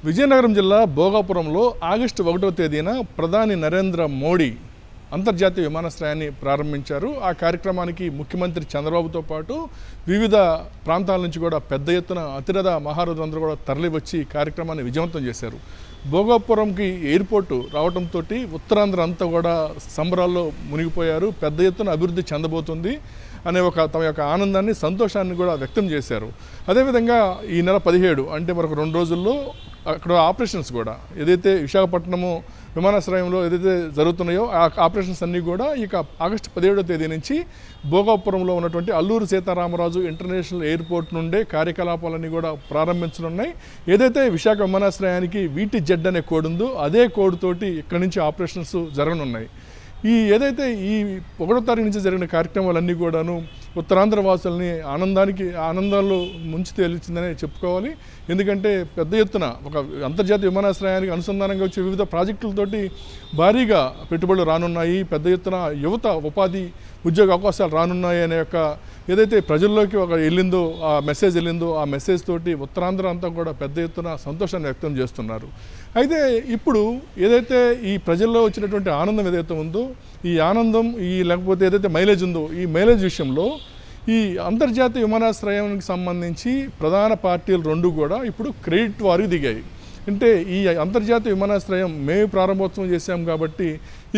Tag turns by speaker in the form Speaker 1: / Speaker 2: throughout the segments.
Speaker 1: విజయనగరం జిల్లా భోగాపురంలో ఆగస్టు 1వ తేదీన ప్రధాని నరేంద్ర మోడీ అంతర్జాతీయ విమానాశ్రయాన్ని ప్రారంభించారు. ఆ కార్యక్రమానికి ముఖ్యమంత్రి చంద్రబాబుతో పాటు వివిధ ప్రాంతాల నుంచి కూడా పెద్ద ఎత్తున అతిరథ మహారథులందరూ కూడా తరలివచ్చి కార్యక్రమాన్ని విజయవంతం చేశారు. భోగాపురంకి ఎయిర్పోర్టు రావడంతో ఉత్తరాంధ్ర అంతా కూడా సంబరాల్లో మునిగిపోయారు. పెద్ద ఎత్తున అభివృద్ధి చెందబోతుంది అనే తమ యొక్క ఆనందాన్ని, సంతోషాన్ని కూడా వ్యక్తం చేశారు. అదేవిధంగా ఈ నెల 17 అంటే మరొక 2 రోజుల్లో అక్కడ ఆపరేషన్స్ కూడా ఏదైతే విశాఖపట్నము విమానాశ్రయంలో ఏదైతే జరుగుతున్నాయో ఆ ఆపరేషన్స్ అన్నీ కూడా ఇక ఆగస్టు 17వ తేదీ నుంచి భోగాపురంలో ఉన్నటువంటి అల్లూరు సీతారామరాజు ఇంటర్నేషనల్ ఎయిర్పోర్ట్ నుండే కార్యకలాపాలన్నీ కూడా ప్రారంభించనున్నాయి. ఏదైతే విశాఖ విమానాశ్రయానికి VTZ అనే కోడ్ ఉందో అదే కోడ్ తోటి ఇక్కడి నుంచి ఆపరేషన్స్ జరగనున్నాయి. ఏదైతే ఈ 1వ తారీఖు నుంచి జరిగిన కార్యక్రమాలన్నీ కూడాను ఉత్తరాంధ్ర వాసుల్ని ఆనందాల్లో ముంచి తేల్చిందనే చెప్పుకోవాలి. ఎందుకంటే పెద్ద ఎత్తున ఒక అంతర్జాతీయ విమానాశ్రయానికి అనుసంధానంగా వచ్చే వివిధ ప్రాజెక్టులతోటి భారీగా పెట్టుబడులు రానున్నాయి. పెద్ద ఎత్తున యువత ఉపాధి ఉద్యోగ అవకాశాలు రానున్నాయి అనే ఏదైతే ప్రజల్లోకి వెళ్ళిందో ఆ మెసేజ్ తోటి ఉత్తరాంధ్ర అంతా కూడా పెద్ద ఎత్తున సంతోషాన్ని వ్యక్తం చేస్తున్నారు. అయితే ఇప్పుడు ఏదైతే ఈ ప్రజల్లో వచ్చినటువంటి ఆనందం ఏదైతే ఉందో ఈ ఆనందం లేకపోతే ఏదైతే మైలేజ్ ఉందో ఈ మైలేజ్ విషయంలో ఈ అంతర్జాతీయ విమానాశ్రయానికి సంబంధించి ప్రధాన పార్టీలు 2 కూడా ఇప్పుడు క్రెడిట్ వారికి దిగాయి. అంటే ఈ అంతర్జాతీయ విమానాశ్రయం మేము ప్రారంభోత్సవం చేశాం కాబట్టి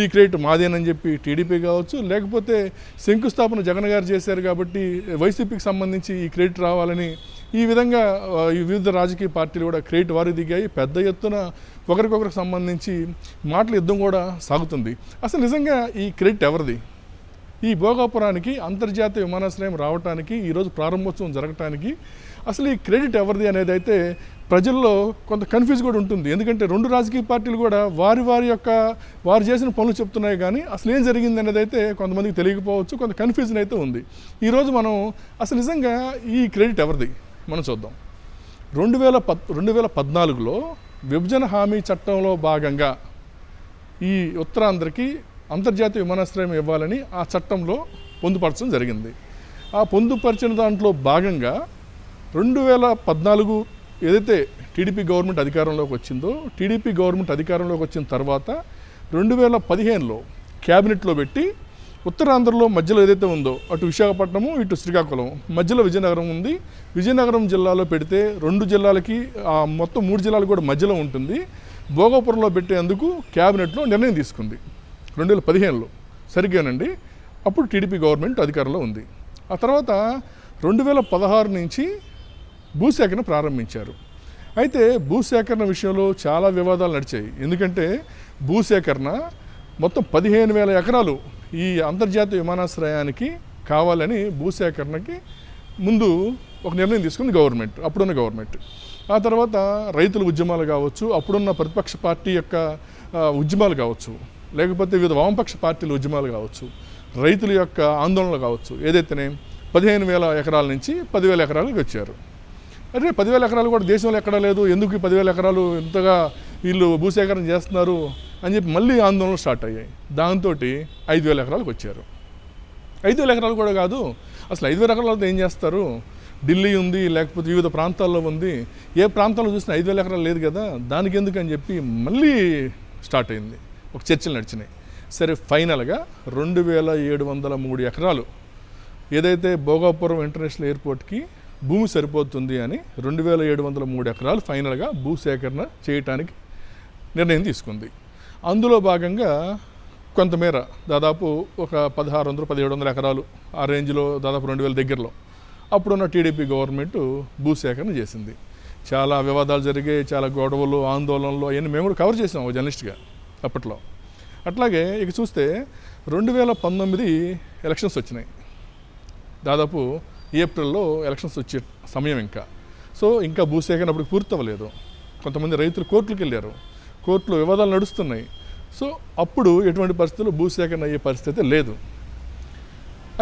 Speaker 1: ఈ క్రెడిట్ మాదేనని చెప్పి టీడీపీ కావచ్చు, లేకపోతే శంకుస్థాపన జగన్ గారు చేశారు కాబట్టి వైసీపీకి సంబంధించి ఈ క్రెడిట్ రావాలని ఈ విధంగా ఈ వివిధ రాజకీయ పార్టీలు కూడా క్రెడిట్ వారికి దిగాయి. పెద్ద ఎత్తున ఒకరికొకరికి సంబంధించి మాటల యుద్ధం కూడా సాగుతుంది. అసలు నిజంగా ఈ క్రెడిట్ ఎవరిది? ఈ భోగాపురానికి అంతర్జాతీయ విమానాశ్రయం రావడానికి ఈరోజు ప్రారంభోత్సవం జరగటానికి అసలు ఈ క్రెడిట్ ఎవరిది అనేది అయితే ప్రజల్లో కొంత కన్ఫ్యూజ్ కూడా ఉంటుంది. ఎందుకంటే 2 రాజకీయ పార్టీలు కూడా వారు చేసిన పనులు చెప్తున్నాయి, కానీ అసలు ఏం జరిగింది అనేది అయితే కొంతమందికి తెలియకపోవచ్చు, కొంత కన్ఫ్యూజన్ అయితే ఉంది. ఈరోజు మనం అసలు నిజంగా ఈ క్రెడిట్ ఎవరిది మనం చూద్దాం. 2014లో విభజన హామీ చట్టంలో భాగంగా ఈ ఉత్తరాంధ్రకి అంతర్జాతీయ విమానాశ్రయం ఇవ్వాలని ఆ చట్టంలో పొందుపరచడం జరిగింది. ఆ పొందుపరిచిన దాంట్లో భాగంగా 2014 ఏదైతే టీడీపీ గవర్నమెంట్ అధికారంలోకి వచ్చిందో టీడీపీ గవర్నమెంట్ అధికారంలోకి వచ్చిన తర్వాత 2015లో క్యాబినెట్లో పెట్టి ఉత్తరాంధ్రలో మధ్యలో ఏదైతే ఉందో అటు విశాఖపట్నము ఇటు శ్రీకాకుళం మధ్యలో విజయనగరం ఉంది. విజయనగరం జిల్లాలో పెడితే 2 జిల్లాలకి మొత్తం 3 జిల్లాలు కూడా మధ్యలో ఉంటుంది. భోగాపురంలో పెట్టేందుకు క్యాబినెట్లో నిర్ణయం తీసుకుంది 2015లో. సరిగ్గానండి, అప్పుడు టీడీపీ గవర్నమెంట్ అధికారంలో ఉంది. ఆ తర్వాత 2016 నుంచి భూసేకరణ ప్రారంభించారు. అయితే భూసేకరణ విషయంలో చాలా వివాదాలు నడిచాయి. ఎందుకంటే భూసేకరణ మొత్తం 15,000 ఎకరాలు ఈ అంతర్జాతీయ విమానాశ్రయానికి కావాలని భూసేకరణకి ముందు ఒక నిర్ణయం తీసుకుంది గవర్నమెంట్, అప్పుడున్న గవర్నమెంట్. ఆ తర్వాత రైతుల ఉద్యమాలు కావచ్చు, అప్పుడున్న ప్రతిపక్ష పార్టీ యొక్క ఉద్యమాలు కావచ్చు, లేకపోతే వివిధ వామపక్ష పార్టీల ఉద్యమాలు కావచ్చు, రైతుల యొక్క ఆందోళనలు కావచ్చు, ఏదైతేనే 15,000 ఎకరాల నుంచి 10,000 ఎకరాలకు వచ్చారు. అదే 10,000 ఎకరాలు కూడా దేశంలో ఎక్కడా లేదు, ఎందుకు ఈ 10,000 ఎకరాలు ఇంతగా వీళ్ళు భూసేకరణ చేస్తున్నారు అని చెప్పి మళ్ళీ ఆందోళనలు స్టార్ట్ అయ్యాయి. దాంతో 5,000 ఎకరాలకు వచ్చారు. 5,000 ఎకరాలు కూడా కాదు, అసలు 5,000 ఎకరాలతో ఏం చేస్తారు? ఢిల్లీ ఉంది, లేకపోతే వివిధ ప్రాంతాల్లో ఉంది, ఏ ప్రాంతాల్లో చూసినా 5,000 ఎకరాలు లేదు కదా, దానికి ఎందుకు అని చెప్పి మళ్ళీ స్టార్ట్ అయింది, ఒక చర్చలు నడిచినాయి. సరే, ఫైనల్గా 2,703 ఎకరాలు ఏదైతే భోగాపురం ఇంటర్నేషనల్ ఎయిర్పోర్ట్కి భూమి సరిపోతుంది అని 2,703 ఎకరాలు ఫైనల్గా భూసేకరణ చేయటానికి నిర్ణయం తీసుకుంది. అందులో భాగంగా కొంతమేర దాదాపు ఒక 1,600-1,700 ఎకరాలు ఆ రేంజ్లో దాదాపు 2,000 దగ్గరలో అప్పుడున్న టీడీపీ గవర్నమెంట్ భూసేకరణ చేసింది. చాలా వివాదాలు జరిగాయి, చాలా గొడవలు, ఆందోళనలు అవన్నీ మేము కూడా కవర్ చేసాం జర్నలిస్ట్గా అప్పట్లో. అట్లాగే ఇక చూస్తే 2019 ఎలక్షన్స్ వచ్చినాయి. దాదాపు ఏప్రిల్లో ఎలక్షన్స్ వచ్చే సమయం ఇంకా భూసేకరణ అప్పుడు పూర్తవ్వలేదు. కొంతమంది రైతులు కోర్టులకు వెళ్ళారు, కోర్టులో వివాదాలు నడుస్తున్నాయి. సో అప్పుడు ఎటువంటి పరిస్థితుల్లో భూసేకరణ అయ్యే పరిస్థితి లేదు.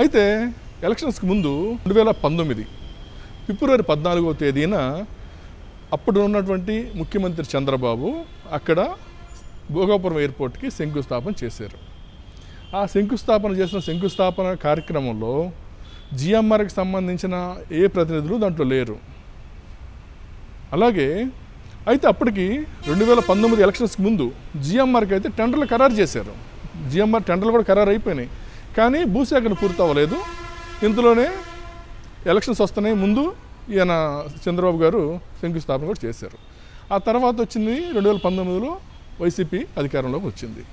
Speaker 1: అయితే ఎలక్షన్స్కి ముందు 2019 ఫిబ్రవరి 14వ తేదీన అప్పుడు ఉన్నటువంటి ముఖ్యమంత్రి చంద్రబాబు అక్కడ భోగాపురం ఎయిర్పోర్ట్కి శంకుస్థాపన చేశారు. ఆ శంకుస్థాపన కార్యక్రమంలో జిఎంఆర్కి సంబంధించిన ఏ ప్రతినిధులు దాంట్లో లేరు. అలాగే అయితే అప్పటికి 2019 ఎలక్షన్స్కి ముందు జిఎంఆర్కి అయితే టెండర్లు ఖరారు చేశారు. జిఎంఆర్ టెండర్లు కూడా ఖరారు అయిపోయినాయి, కానీ భూసేకరణ పూర్తి అవ్వలేదు. ఇందులోనే ఎలక్షన్స్ వస్తున్నాయి, ముందు ఈయన చంద్రబాబు గారు శంకుస్థాపన కూడా చేశారు. ఆ తర్వాత వచ్చింది 2019లో వైసీపీ అధికారంలోకి వచ్చింది.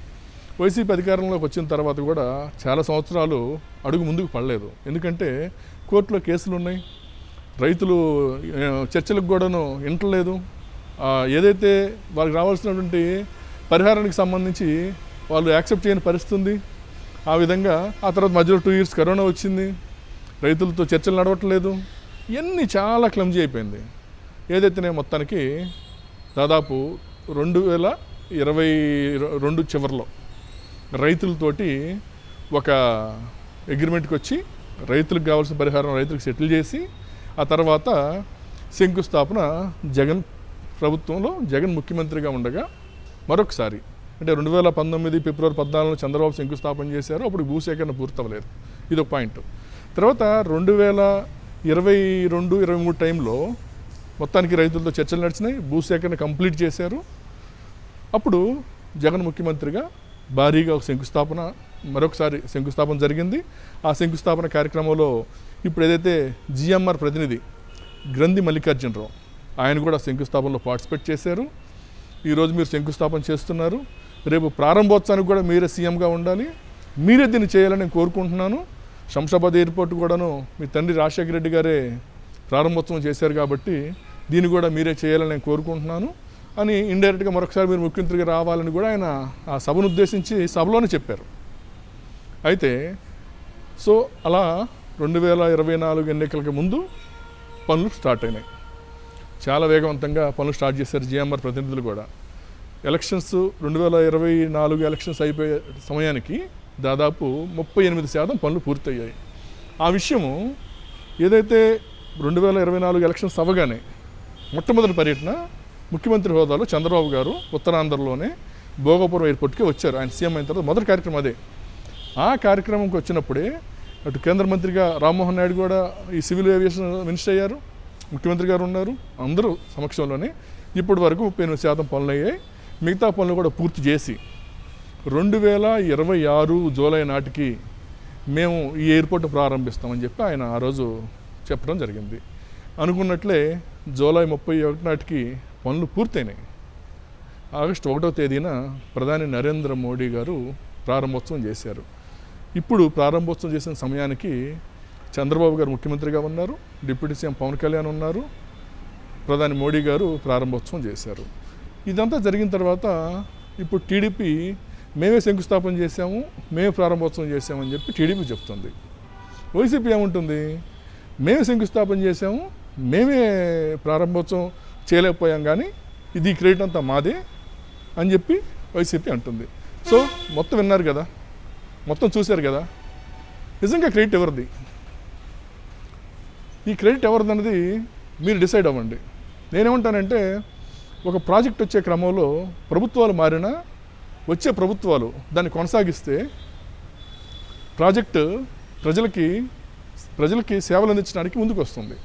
Speaker 1: వైసీపీ అధికారంలోకి వచ్చిన తర్వాత కూడా చాలా సంవత్సరాలు అడుగు ముందుకు పడలేదు. ఎందుకంటే కోర్టులో కేసులు ఉన్నాయి, రైతులు చర్చలకు కూడాను వింటలేదు. ఏదైతే వాళ్ళకి రావాల్సినటువంటి పరిహారానికి సంబంధించి వాళ్ళు యాక్సెప్ట్ చేయని పరిస్థితి ఉంది. ఆ విధంగా ఆ తర్వాత మధ్యలో 2 years కరోనా వచ్చింది, రైతులతో చర్చలు నడవట్లేదు. ఇవన్నీ చాలా క్లమ్జీ అయిపోయింది. ఏదైతేనే మొత్తానికి దాదాపు 2022 చివరిలో రైతులతోటి ఒక అగ్రిమెంట్కి వచ్చి రైతులకు కావాల్సిన పరిహారం రైతులకు సెటిల్ చేసి ఆ తర్వాత శంకుస్థాపన జగన్ ప్రభుత్వంలో జగన్ ముఖ్యమంత్రిగా ఉండగా మరొకసారి అంటే 2019 ఫిబ్రవరి 14 చంద్రబాబు శంకుస్థాపన చేశారు. అప్పుడు భూసేకరణ పూర్తవలేదు. ఇది ఒక పాయింట్. తర్వాత 2022-23 టైంలో మొత్తానికి రైతులతో చర్చలు నడిచినాయి, భూసేకరణ కంప్లీట్ చేశారు. అప్పుడు జగన్ ముఖ్యమంత్రిగా భారీగా ఒక మరొకసారి శంకుస్థాపన జరిగింది. ఆ శంకుస్థాపన కార్యక్రమంలో ఇప్పుడు ఏదైతే జిఎంఆర్ ప్రతినిధి గ్రంథి మల్లికార్జునరావు ఆయన కూడా శంకుస్థాపనలో పార్టిసిపేట్ చేశారు. ఈరోజు మీరు శంకుస్థాపన చేస్తున్నారు, రేపు ప్రారంభోత్సవానికి కూడా మీరే సీఎంగా ఉండాలి, మీరే దీన్ని చేయాలని నేను కోరుకుంటున్నాను. శంషాబాద్ ఎయిర్పోర్ట్ కూడాను మీ తండ్రి రాజశేఖర రెడ్డి గారే ప్రారంభోత్సవం చేశారు కాబట్టి దీన్ని కూడా మీరే చేయాలని నేను కోరుకుంటున్నాను అని ఇండైరెక్ట్గా మరొకసారి మీరు ముఖ్యమంత్రిగా రావాలని కూడా ఆయన ఆ సభను ఉద్దేశించి సభలోనే చెప్పారు. అయితే సో అలా 2024 ఎన్నికలకు ముందు పనులు స్టార్ట్ అయినాయి. చాలా వేగవంతంగా పనులు స్టార్ట్ చేశారు జిఎంఆర్ ప్రతినిధులు కూడా. ఎలక్షన్స్ 2024 ఎలక్షన్స్ అయిపోయే సమయానికి దాదాపు 38% పనులు పూర్తయ్యాయి. ఆ విషయము ఏదైతే 2024 ఎలక్షన్స్ అవ్వగానే మొట్టమొదటి పర్యటన ముఖ్యమంత్రి హోదాలో చంద్రబాబు గారు ఉత్తరాంధ్రలోనే భోగాపురం ఎయిర్పోర్ట్కి వచ్చారు. ఆయన సీఎం అయిన తర్వాత మొదటి కార్యక్రమం అదే. ఆ కార్యక్రమంకి వచ్చినప్పుడే అటు కేంద్ర మంత్రిగా రామ్మోహన్ నాయుడు కూడా ఈ సివిల్ ఏవియేషన్ మినిస్టర్ అయ్యారు, ముఖ్యమంత్రి గారు ఉన్నారు, అందరూ సమక్షంలోనే ఇప్పటి వరకు 38% పనులు అయ్యాయి. మిగతా పనులు కూడా పూర్తి చేసి 2026 జూలై నాటికి మేము ఈ ఎయిర్పోర్ట్ ప్రారంభిస్తామని చెప్పి ఆయన ఆ రోజు చెప్పడం జరిగింది. అనుకున్నట్లే జూలై 31 నాటికి పనులు పూర్తయినాయి. ఆగస్టు 1వ తేదీన ప్రధాని నరేంద్ర మోడీ గారు ప్రారంభోత్సవం చేశారు. ఇప్పుడు ప్రారంభోత్సవం చేసిన సమయానికి చంద్రబాబు గారు ముఖ్యమంత్రిగా ఉన్నారు, డిప్యూటీ సీఎం పవన్ కళ్యాణ్ ఉన్నారు, ప్రధాని మోడీ గారు ప్రారంభోత్సవం చేశారు. ఇదంతా జరిగిన తర్వాత ఇప్పుడు టీడీపీ మేమే శంకుస్థాపన చేశాము, మేమే ప్రారంభోత్సవం చేశామని చెప్పి టీడీపీ చెప్తుంది. వైసీపీ ఏముంటుంది, మేమే శంకుస్థాపన చేశాము, మేమే ప్రారంభోత్సవం చేయలేకపోయాం, కానీ ఇది క్రెడిట్ అంతా మాదే అని చెప్పి వైసీపీ అంటుంది. సో మొత్తం విన్నారు కదా, మొత్తం చూశారు కదా, నిజంగా క్రెడిట్ ఎవరిది, ఈ క్రెడిట్ ఎవరిది అన్నది మీరు డిసైడ్ అవ్వండి. నేనేమంటానంటే ఒక ప్రాజెక్ట్ వచ్చే క్రమంలో ప్రభుత్వాలు మారినా వచ్చే ప్రభుత్వాలు దాన్ని కొనసాగిస్తే ప్రాజెక్టు ప్రజలకి సేవలు అందించడానికి ముందుకు వస్తుంది.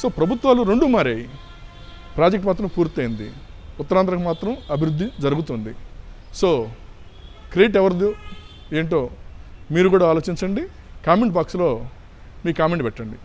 Speaker 1: సో ప్రభుత్వాలు రెండు మారాయి, ప్రాజెక్ట్ మాత్రం పూర్తయింది, ఉత్తరాంధ్రకు మాత్రం అభివృద్ధి జరుగుతుంది. సో క్రెడిట్ ఎవరిది ఏంటో మీరు కూడా ఆలోచించండి. కామెంట్ బాక్స్లో మీ కామెంట్ పెట్టండి.